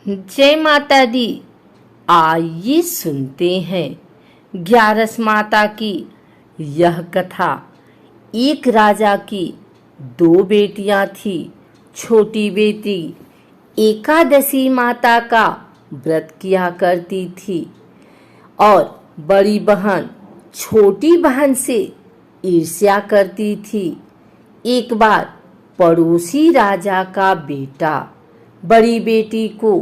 जय माता दी। आइए सुनते हैं ग्यारस माता की यह कथा। एक राजा की दो बेटियां थी। छोटी बेटी एकादशी माता का व्रत किया करती थी और बड़ी बहन छोटी बहन से ईर्ष्या करती थी। एक बार पड़ोसी राजा का बेटा बड़ी बेटी को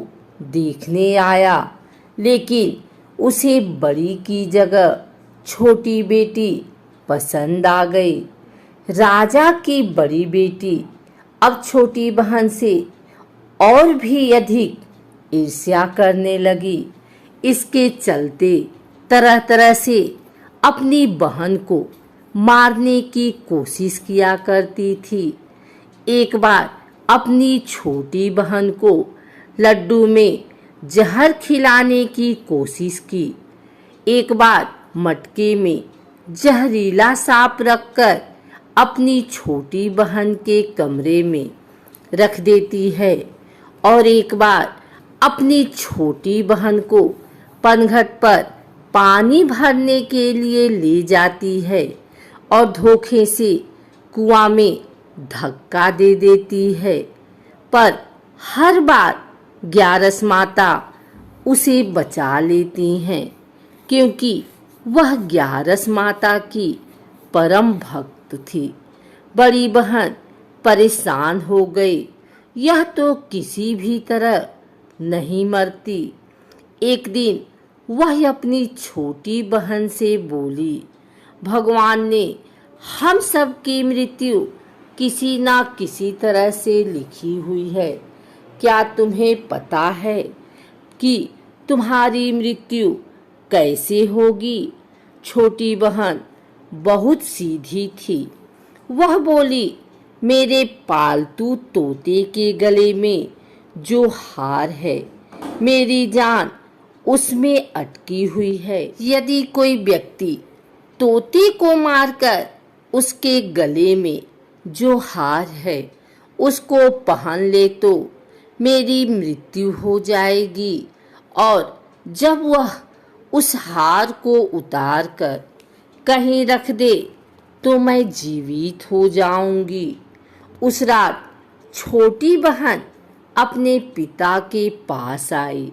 देखने आया, लेकिन उसे बड़ी की जगह छोटी बेटी पसंद आ गई। राजा की बड़ी बेटी अब छोटी बहन से और भी अधिक ईर्ष्या करने लगी। इसके चलते तरह तरह से अपनी बहन को मारने की कोशिश किया करती थी। एक बार अपनी छोटी बहन को लड्डू में जहर खिलाने की कोशिश की। एक बार मटके में जहरीला सांप रखकर अपनी छोटी बहन के कमरे में रख देती है और एक बार अपनी छोटी बहन को पनघट पर पानी भरने के लिए ले जाती है और धोखे से कुआं में धक्का दे देती है। पर हर बार ग्यारस माता उसे बचा लेती हैं, क्योंकि वह ग्यारस माता की परम भक्त थी। बड़ी बहन परेशान हो गई, यह तो किसी भी तरह नहीं मरती। एक दिन वह अपनी छोटी बहन से बोली, भगवान ने हम सब की मृत्यु किसी ना किसी तरह से लिखी हुई है। क्या तुम्हें पता है कि तुम्हारी मृत्यु कैसे होगी? छोटी बहन बहुत सीधी थी। वह बोली, मेरे पालतू तोते के गले में जो हार है, मेरी जान उसमें अटकी हुई है। यदि कोई व्यक्ति तोते को मारकर उसके गले में जो हार है उसको पहन ले तो मेरी मृत्यु हो जाएगी, और जब वह उस हार को उतार कर कहीं रख दे तो मैं जीवित हो जाऊंगी। उस रात छोटी बहन अपने पिता के पास आई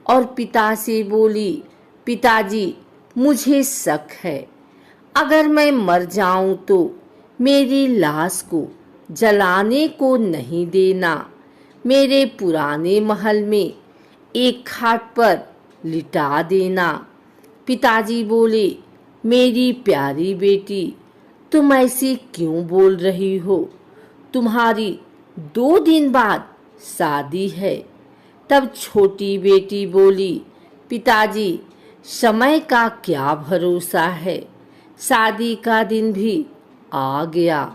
और पिता से बोली, पिताजी, मुझे शक है, अगर मैं मर जाऊं तो मेरी लाश को जलाने को नहीं देना। मेरे पुराने महल में एक खाट पर लिटा देना। पिताजी बोले, मेरी प्यारी बेटी, तुम ऐसे क्यों बोल रही हो? तुम्हारी 2 दिन बाद शादी है। तब छोटी बेटी बोली, पिताजी, समय का क्या भरोसा है, शादी का दिन भी आ गया।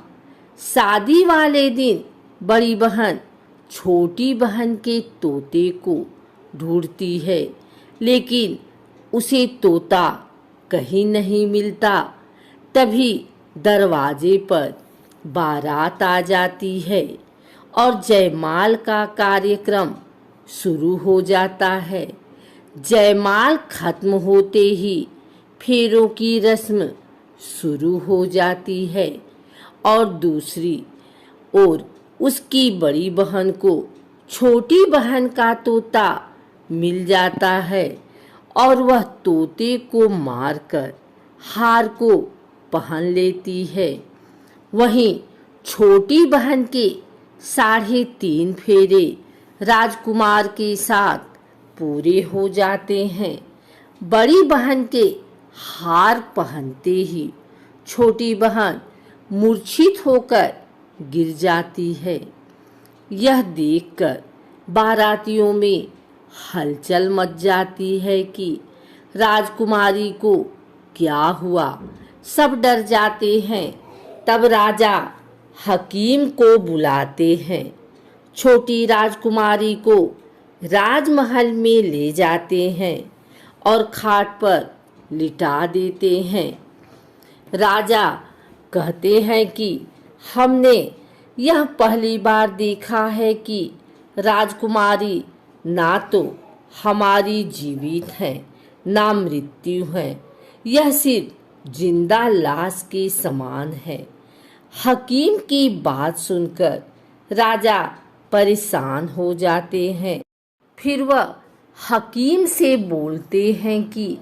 शादी वाले दिन बड़ी बहन छोटी बहन के तोते को ढूंढती है, लेकिन उसे तोता कहीं नहीं मिलता। तभी दरवाजे पर बारात आ जाती है और जयमाल का कार्यक्रम शुरू हो जाता है। जयमाल खत्म होते ही फेरों की रस्म शुरू हो जाती है और दूसरी ओर उसकी बड़ी बहन को छोटी बहन का तोता मिल जाता है और वह तोते को मारकर हार को पहन लेती है। वहीं छोटी बहन के 3.5 फेरे राजकुमार के साथ पूरे हो जाते हैं। बड़ी बहन के हार पहनते ही छोटी बहन मूर्छित होकर गिर जाती है। यह देखकर बारातियों में हलचल मच जाती है कि राजकुमारी को क्या हुआ। सब डर जाते हैं। तब राजा हकीम को बुलाते हैं। छोटी राजकुमारी को राजमहल में ले जाते हैं और खाट पर लिटा देते हैं। राजा कहते हैं कि हमने यह पहली बार देखा है कि राजकुमारी ना तो हमारी जीवित है ना मृत्यु है, यह सिर्फ जिंदा लाश के समान है। हकीम की बात सुनकर राजा परेशान हो जाते हैं। फिर वह हकीम से बोलते हैं कि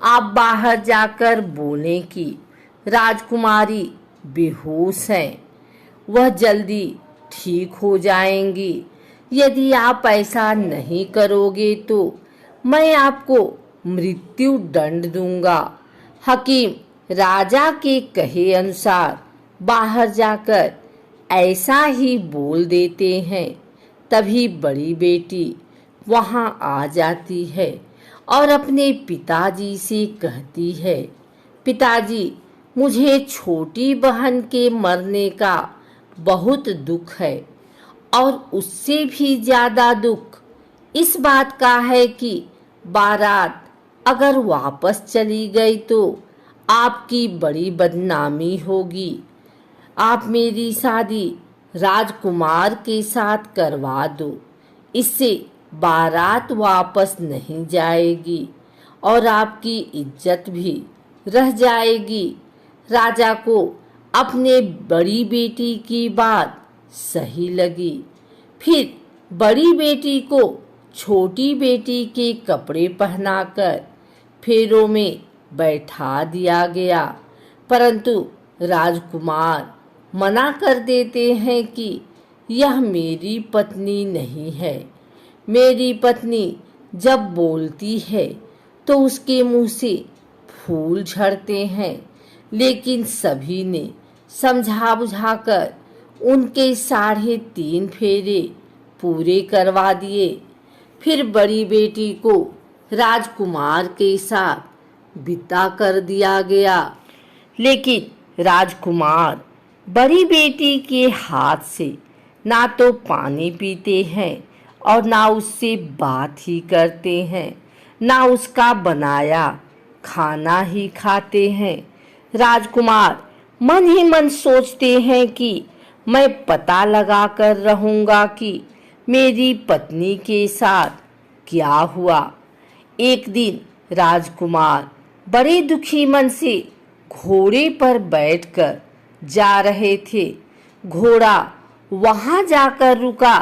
आप बाहर जाकर बोलें कि राजकुमारी बेहोश है, वह जल्दी ठीक हो जाएंगी। यदि आप ऐसा नहीं करोगे तो मैं आपको मृत्यु दंड दूंगा। हकीम राजा के कहे अनुसार बाहर जाकर ऐसा ही बोल देते हैं। तभी बड़ी बेटी वहां आ जाती है और अपने पिताजी से कहती है, पिताजी, मुझे छोटी बहन के मरने का बहुत दुख है और उससे भी ज्यादा दुख इस बात का है कि बारात अगर वापस चली गई तो आपकी बड़ी बदनामी होगी। आप मेरी शादी राजकुमार के साथ करवा दो, इससे बारात वापस नहीं जाएगी और आपकी इज्जत भी रह जाएगी। राजा को अपने बड़ी बेटी की बात सही लगी। फिर बड़ी बेटी को छोटी बेटी के कपड़े पहनाकर फेरों में बैठा दिया गया, परंतु राजकुमार मना कर देते हैं कि यह मेरी पत्नी नहीं है। मेरी पत्नी जब बोलती है तो उसके मुंह से फूल झड़ते हैं। लेकिन सभी ने समझा बुझाकर उनके 3.5 फेरे पूरे करवा दिए। फिर बड़ी बेटी को राजकुमार के साथ विदा कर दिया गया। लेकिन राजकुमार बड़ी बेटी के हाथ से ना तो पानी पीते हैं और ना उससे बात ही करते हैं, ना उसका बनाया खाना ही खाते हैं। राजकुमार मन ही मन सोचते हैं कि मैं पता लगा कर रहूंगा कि मेरी पत्नी के साथ क्या हुआ। एक दिन राजकुमार बड़े दुखी मन से घोड़े पर बैठकर जा रहे थे। घोड़ा वहां जाकर रुका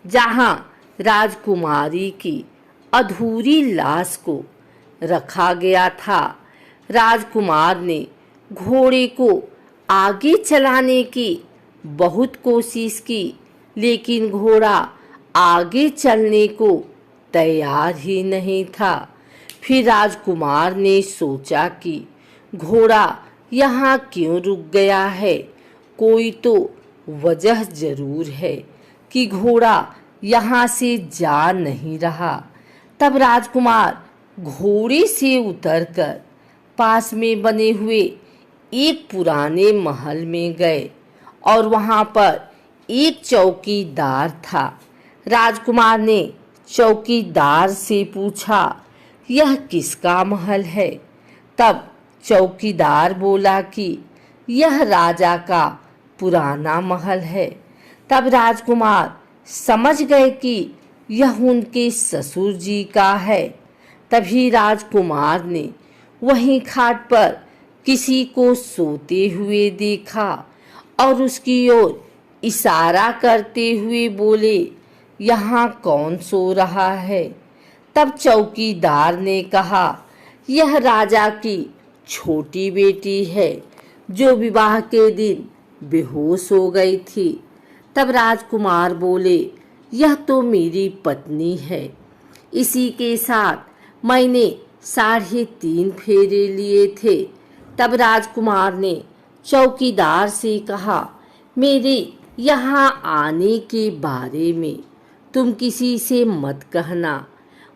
जहां राजकुमारी की अधूरी लाश को रखा गया था। राजकुमार ने घोड़े को आगे चलाने की बहुत कोशिश की, लेकिन घोड़ा आगे चलने को तैयार ही नहीं था। फिर राजकुमार ने सोचा कि घोड़ा यहाँ क्यों रुक गया है, कोई तो वजह जरूर है कि घोड़ा यहाँ से जा नहीं रहा। तब राजकुमार घोड़े से उतरकर पास में बने हुए एक पुराने महल में गए और वहां पर एक चौकीदार था। राजकुमार ने चौकीदार से पूछा, यह किसका महल है? तब चौकीदार बोला कि यह राजा का पुराना महल है। तब राजकुमार समझ गए कि यह उनके ससुर जी का है। तभी राजकुमार ने वहीं खाट पर किसी को सोते हुए देखा और उसकी ओर इशारा करते हुए बोले, यहाँ कौन सो रहा है? तब चौकीदार ने कहा, यह राजा की छोटी बेटी है जो विवाह के दिन बेहोश हो गई थी। तब राजकुमार बोले, यह तो मेरी पत्नी है, इसी के साथ मैंने 3.5 फेरे लिए थे। तब राजकुमार ने चौकीदार से कहा, मेरे यहाँ आने के बारे में तुम किसी से मत कहना,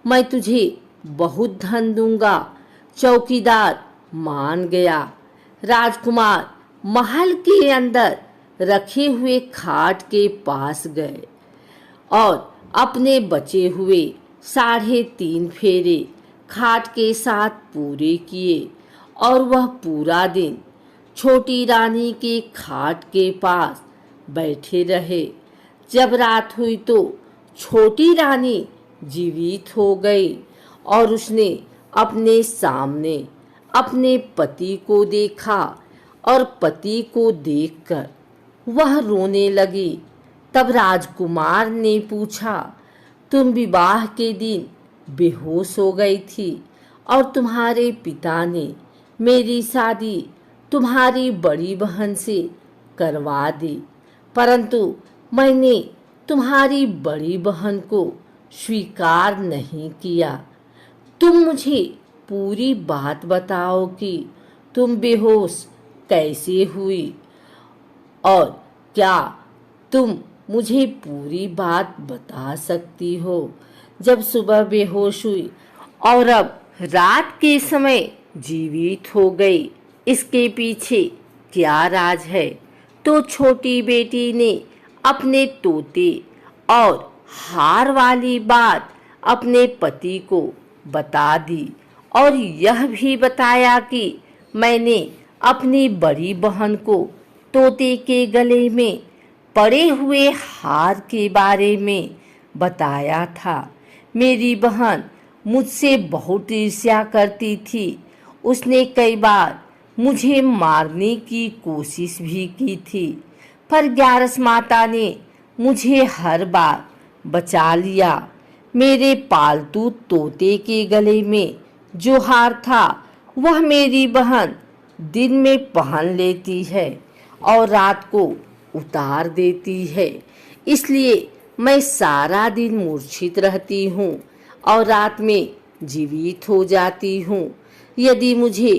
मैं तुझे बहुत धन दूंगा। चौकीदार मान गया। राजकुमार महल के अंदर रखे हुए खाट के पास गए और अपने बचे हुए 3.5 फेरे खाट के साथ पूरे किए और वह पूरा दिन छोटी रानी के खाट के पास बैठे रहे। जब रात हुई तो छोटी रानी जीवित हो गई और उसने अपने सामने अपने पति को देखा और पति को देखकर वह रोने लगी। तब राजकुमार ने पूछा, तुम विवाह के दिन बेहोश हो गई थी और तुम्हारे पिता ने मेरी शादी तुम्हारी बड़ी बहन से करवा दी, परंतु मैंने तुम्हारी बड़ी बहन को स्वीकार नहीं किया। तुम मुझे पूरी बात बताओ कि तुम बेहोश कैसे हुई और क्या तुम मुझे पूरी बात बता सकती हो। जब सुबह बेहोश हुई और अब रात के समय जीवित हो गई, इसके पीछे क्या राज है? तो छोटी बेटी ने अपने तोते और हार वाली बात अपने पति को बता दी और यह भी बताया कि मैंने अपनी बड़ी बहन को तोते के गले में पड़े हुए हार के बारे में बताया था। मेरी बहन मुझसे बहुत ईर्ष्या करती थी। उसने कई बार मुझे मारने की कोशिश भी की थी, पर ग्यारस माता ने मुझे हर बार बचा लिया। मेरे पालतू तोते के गले में जो हार था वह मेरी बहन दिन में पहन लेती है और रात को उतार देती है, इसलिए मैं सारा दिन मूर्छित रहती हूँ और रात में जीवित हो जाती हूँ। यदि मुझे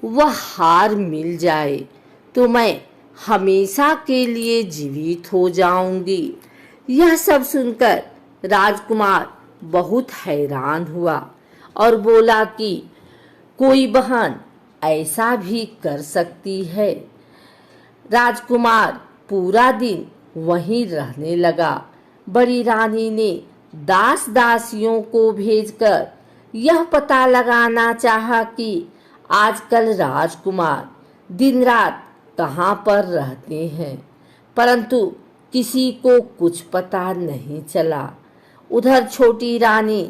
वह हार मिल जाए तो मैं हमेशा के लिए जीवित हो जाऊंगी। यह सब सुनकर राजकुमार बहुत हैरान हुआ और बोला कि कोई बहन ऐसा भी कर सकती है। राजकुमार पूरा दिन वहीं रहने लगा। बड़ी रानी ने दास दासियों को भेजकर यह पता लगाना चाहा कि आजकल राजकुमार दिन रात कहाँ पर रहते हैं, परंतु किसी को कुछ पता नहीं चला। उधर छोटी रानी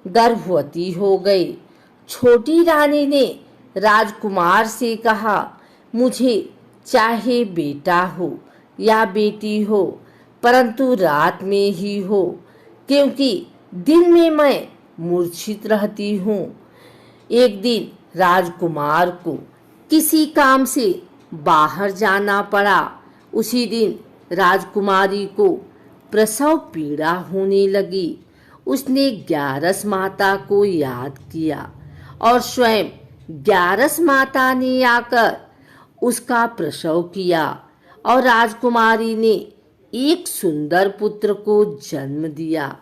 गर्भवती हो गई। छोटी रानी ने राजकुमार से कहा, मुझे चाहे बेटा हो या बेटी हो, परंतु रात में ही हो, क्योंकि दिन में मैं मूर्छित रहती हूँ। एक दिन राजकुमार को किसी काम से बाहर जाना पड़ा। उसी दिन राजकुमारी को प्रसव पीड़ा होने लगी। उसने ग्यारस माता को याद किया और स्वयं ग्यारस माता ने आकर उसका प्रसव किया और राजकुमारी ने एक सुंदर पुत्र को जन्म दिया।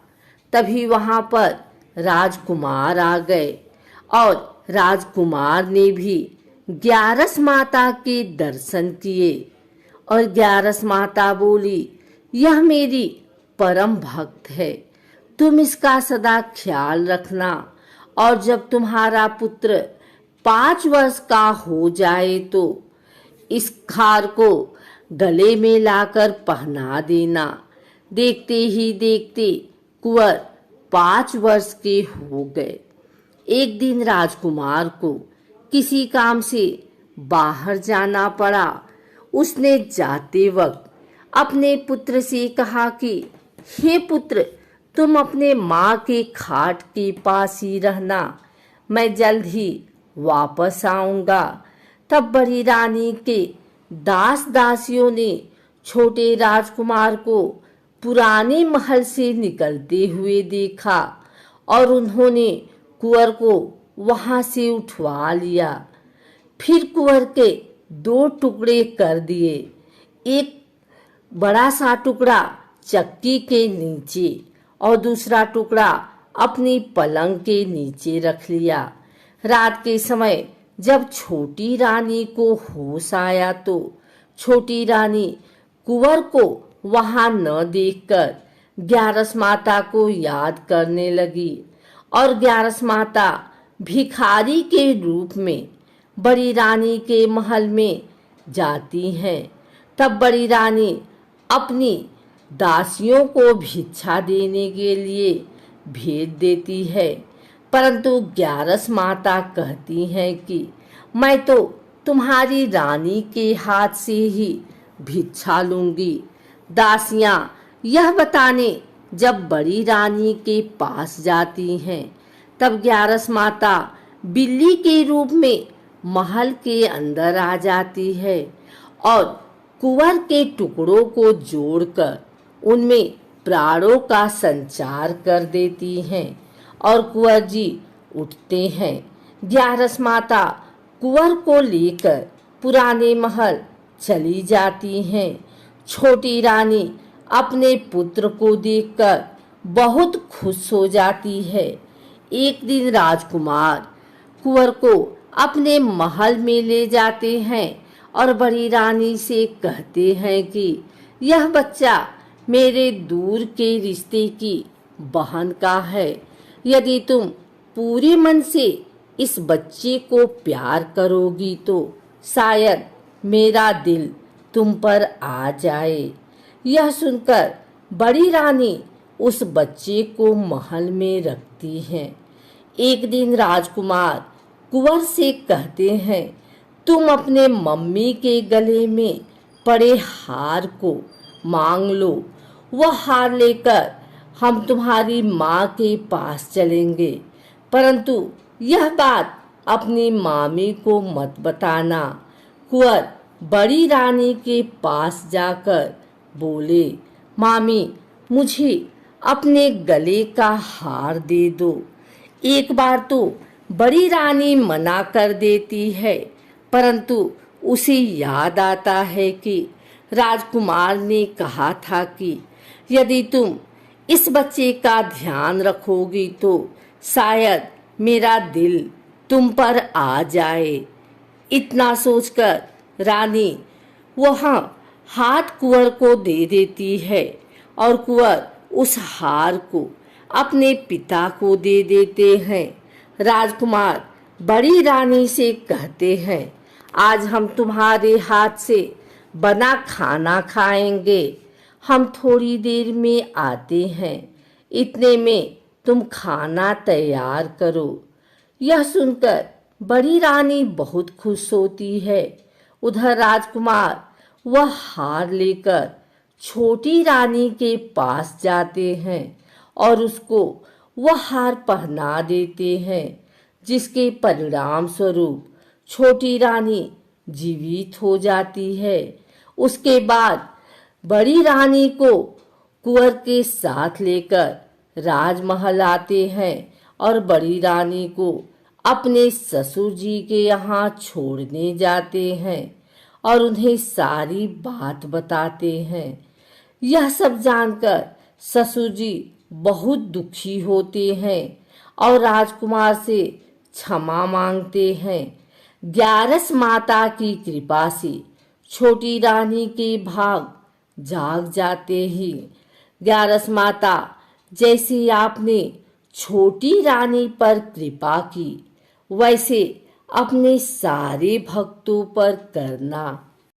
तभी वहां पर राजकुमार आ गए और राजकुमार ने भी ग्यारस माता के दर्शन किए और ग्यारस माता बोली, यह मेरी परम भक्त है, तुम इसका सदा ख्याल रखना और जब तुम्हारा पुत्र 5 वर्ष का हो जाए तो इस हार को गले में लाकर पहना देना। देखते ही देखते कुंवर 5 वर्ष के हो गए। एक दिन राजकुमार को किसी काम से बाहर जाना पड़ा। उसने जाते वक्त अपने पुत्र से कहा कि हे पुत्र, तुम अपने माँ के खाट के पास ही रहना, मैं जल्द ही वापस आऊंगा। तब बड़ी रानी के दास दासियों ने छोटे राजकुमार को पुराने महल से निकलते हुए देखा और उन्होंने कुंवर को वहां से उठवा लिया। फिर कुंवर के 2 टुकड़े कर दिए। एक बड़ा सा टुकड़ा चक्की के नीचे और दूसरा टुकड़ा अपनी पलंग के नीचे रख लिया। रात के समय जब छोटी रानी को होश आया तो छोटी रानी कुंवर को वहां न देखकर ग्यारस माता को याद करने लगी और ग्यारस माता भिखारी के रूप में बड़ी रानी के महल में जाती हैं। तब बड़ी रानी अपनी दासियों को भिक्षा देने के लिए भेज देती है, परंतु ग्यारस माता कहती हैं कि मैं तो तुम्हारी रानी के हाथ से ही भिक्षा लूंगी। दासियां यह बताने जब बड़ी रानी के पास जाती हैं, तब ग्यारस माता बिल्ली के रूप में महल के अंदर आ जाती है और कुंवर के टुकड़ों को जोड़कर उनमें प्राणों का संचार कर देती हैं और कुंवर जी उठते हैं। ग्यारस माता कुंवर को लेकर पुराने महल चली जाती हैं। छोटी रानी अपने पुत्र को देखकर बहुत खुश हो जाती है। एक दिन राजकुमार कुंवर को अपने महल में ले जाते हैं और बड़ी रानी से कहते हैं कि यह बच्चा मेरे दूर के रिश्ते की बहन का है। यदि तुम पूरे मन से इस बच्चे को प्यार करोगी तो शायद मेरा दिल तुम पर आ जाए। यह सुनकर बड़ी रानी उस बच्चे को महल में रखती है। एक दिन राजकुमार कुंवर से कहते हैं, तुम अपने मम्मी के गले में पड़े हार को मांग लो। वह हार लेकर हम तुम्हारी माँ के पास चलेंगे, परंतु यह बात अपनी मामी को मत बताना। कुंवर बड़ी रानी के पास जाकर बोले, मामी मुझे अपने गले का हार दे दो। एक बार तो बड़ी रानी मना कर देती है, परंतु उसे याद आता है कि राजकुमार ने कहा था कि यदि तुम इस बच्चे का ध्यान रखोगी तो शायद मेरा दिल तुम पर आ जाए। इतना सोचकर रानी वहाँ हाथ कुंवर को दे देती है और कुंवर उस हार को अपने पिता को दे देते हैं। राजकुमार बड़ी रानी से कहते हैं, आज हम तुम्हारे हाथ से बना खाना खाएंगे। हम थोड़ी देर में आते हैं, इतने में तुम खाना तैयार करो। यह सुनकर बड़ी रानी बहुत खुश होती है। उधर राजकुमार वह हार लेकर छोटी रानी के पास जाते हैं और उसको वह हार पहना देते हैं, जिसके परिणाम स्वरूप छोटी रानी जीवित हो जाती है। उसके बाद बड़ी रानी को कुंवर के साथ लेकर राजमहल आते हैं और बड़ी रानी को अपने ससुर जी के यहाँ छोड़ने जाते हैं और उन्हें सारी बात बताते हैं। यह सब जानकर ससुर जी बहुत दुखी होते हैं और राजकुमार से क्षमा मांगते हैं। ग्यारस माता की कृपा से छोटी रानी के भाग जाग जाते ही ग्यारस माता जैसे आपने छोटी रानी पर कृपा की, वैसे अपने सारे भक्तों पर करना।